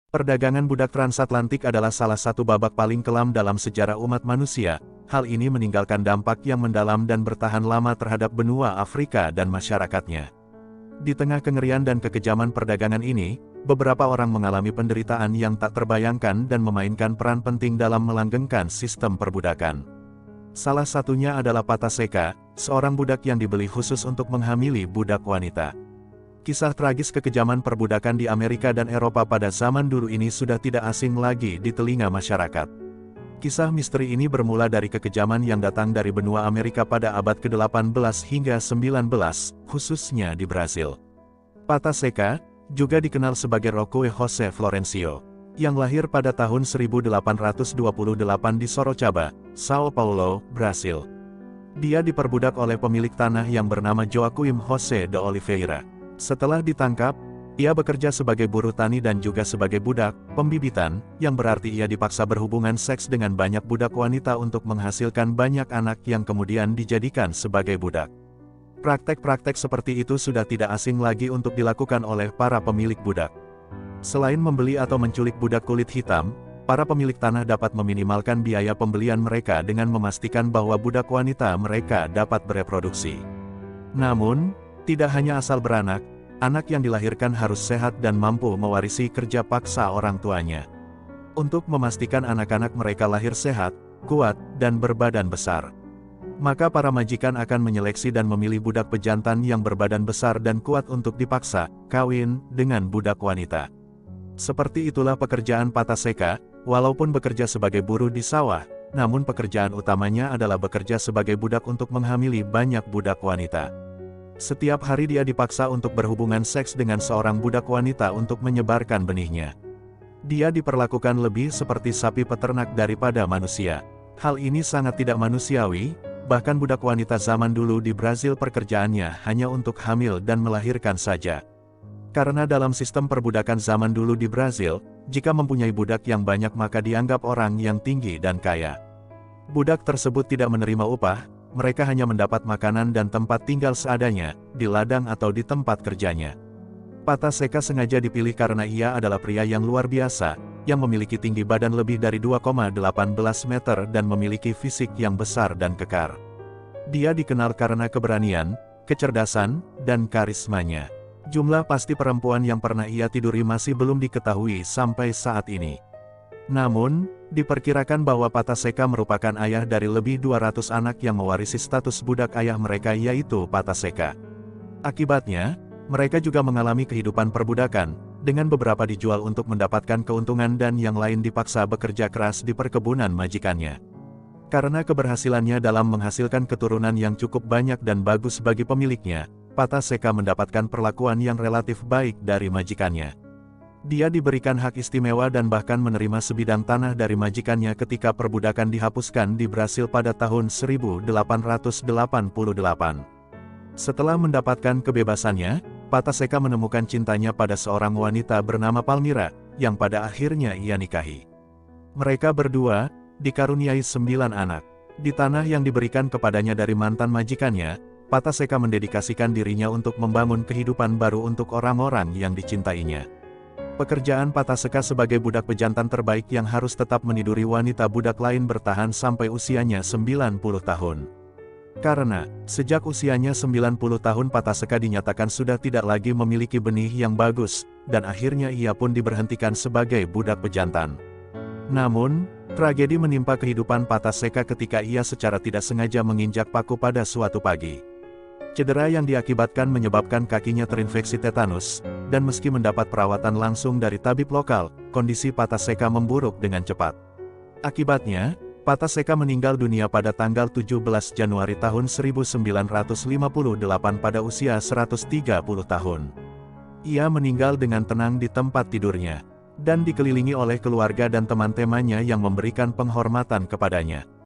Perdagangan budak transatlantik adalah salah satu babak paling kelam dalam sejarah umat manusia. Hal ini meninggalkan dampak yang mendalam dan bertahan lama terhadap benua Afrika dan masyarakatnya. Di tengah kengerian dan kekejaman perdagangan ini, beberapa orang mengalami penderitaan yang tak terbayangkan dan memainkan peran penting dalam melanggengkan sistem perbudakan. Salah satunya adalah Pataseka, seorang budak yang dibeli khusus untuk menghamili budak wanita. Kisah tragis kekejaman perbudakan di Amerika dan Eropa pada zaman dulu ini sudah tidak asing lagi di telinga masyarakat. Kisah misteri ini bermula dari kekejaman yang datang dari benua Amerika pada abad ke-18 hingga 19, khususnya di Brasil. Pataseka, juga dikenal sebagai Roque José Florencio, yang lahir pada tahun 1828 di Sorocaba, São Paulo, Brasil. Dia diperbudak oleh pemilik tanah yang bernama Joaquim José de Oliveira. Setelah ditangkap, ia bekerja sebagai buruh tani dan juga sebagai budak pembibitan, yang berarti ia dipaksa berhubungan seks dengan banyak budak wanita untuk menghasilkan banyak anak yang kemudian dijadikan sebagai budak. Praktek-praktek seperti itu sudah tidak asing lagi untuk dilakukan oleh para pemilik budak. Selain membeli atau menculik budak kulit hitam, para pemilik tanah dapat meminimalkan biaya pembelian mereka dengan memastikan bahwa budak wanita mereka dapat bereproduksi. Namun, tidak hanya asal beranak, anak yang dilahirkan harus sehat dan mampu mewarisi kerja paksa orang tuanya. Untuk memastikan anak-anak mereka lahir sehat, kuat, dan berbadan besar, maka para majikan akan menyeleksi dan memilih budak pejantan yang berbadan besar dan kuat untuk dipaksa kawin dengan budak wanita. Seperti itulah pekerjaan Pataseka, walaupun bekerja sebagai buruh di sawah, namun pekerjaan utamanya adalah bekerja sebagai budak untuk menghamili banyak budak wanita. Setiap hari dia dipaksa untuk berhubungan seks dengan seorang budak wanita untuk menyebarkan benihnya. Dia diperlakukan lebih seperti sapi peternak daripada manusia. Hal ini sangat tidak manusiawi, bahkan budak wanita zaman dulu di Brasil pekerjaannya hanya untuk hamil dan melahirkan saja. Karena dalam sistem perbudakan zaman dulu di Brasil, jika mempunyai budak yang banyak maka dianggap orang yang tinggi dan kaya. Budak tersebut tidak menerima upah, mereka hanya mendapat makanan dan tempat tinggal seadanya, di ladang atau di tempat kerjanya. Pataseka sengaja dipilih karena ia adalah pria yang luar biasa, yang memiliki tinggi badan lebih dari 2,18 meter dan memiliki fisik yang besar dan kekar. Dia dikenal karena keberanian, kecerdasan, dan karismanya. Jumlah pasti perempuan yang pernah ia tiduri masih belum diketahui sampai saat ini. Namun, diperkirakan bahwa Pataseka merupakan ayah dari lebih 200 anak yang mewarisi status budak ayah mereka yaitu Pataseka. Akibatnya, mereka juga mengalami kehidupan perbudakan, dengan beberapa dijual untuk mendapatkan keuntungan dan yang lain dipaksa bekerja keras di perkebunan majikannya. Karena keberhasilannya dalam menghasilkan keturunan yang cukup banyak dan bagus bagi pemiliknya, Pataseka mendapatkan perlakuan yang relatif baik dari majikannya. Dia diberikan hak istimewa dan bahkan menerima sebidang tanah dari majikannya ketika perbudakan dihapuskan di Brasil pada tahun 1888. Setelah mendapatkan kebebasannya, Pataseka menemukan cintanya pada seorang wanita bernama Palmira, yang pada akhirnya ia nikahi. Mereka berdua dikaruniai 9 anak. Di tanah yang diberikan kepadanya dari mantan majikannya, Pataseka mendedikasikan dirinya untuk membangun kehidupan baru untuk orang-orang yang dicintainya. Pekerjaan Pataseka sebagai budak pejantan terbaik yang harus tetap meniduri wanita budak lain bertahan sampai usianya 90 tahun. Karena, sejak usianya 90 tahun Pataseka dinyatakan sudah tidak lagi memiliki benih yang bagus, dan akhirnya ia pun diberhentikan sebagai budak pejantan. Namun, tragedi menimpa kehidupan Pataseka ketika ia secara tidak sengaja menginjak paku pada suatu pagi. Cedera yang diakibatkan menyebabkan kakinya terinfeksi tetanus, dan meski mendapat perawatan langsung dari tabib lokal, kondisi Pataseka memburuk dengan cepat. Akibatnya, Pataseka meninggal dunia pada tanggal 17 Januari tahun 1958 pada usia 130 tahun. Ia meninggal dengan tenang di tempat tidurnya, dan dikelilingi oleh keluarga dan teman-temannya yang memberikan penghormatan kepadanya.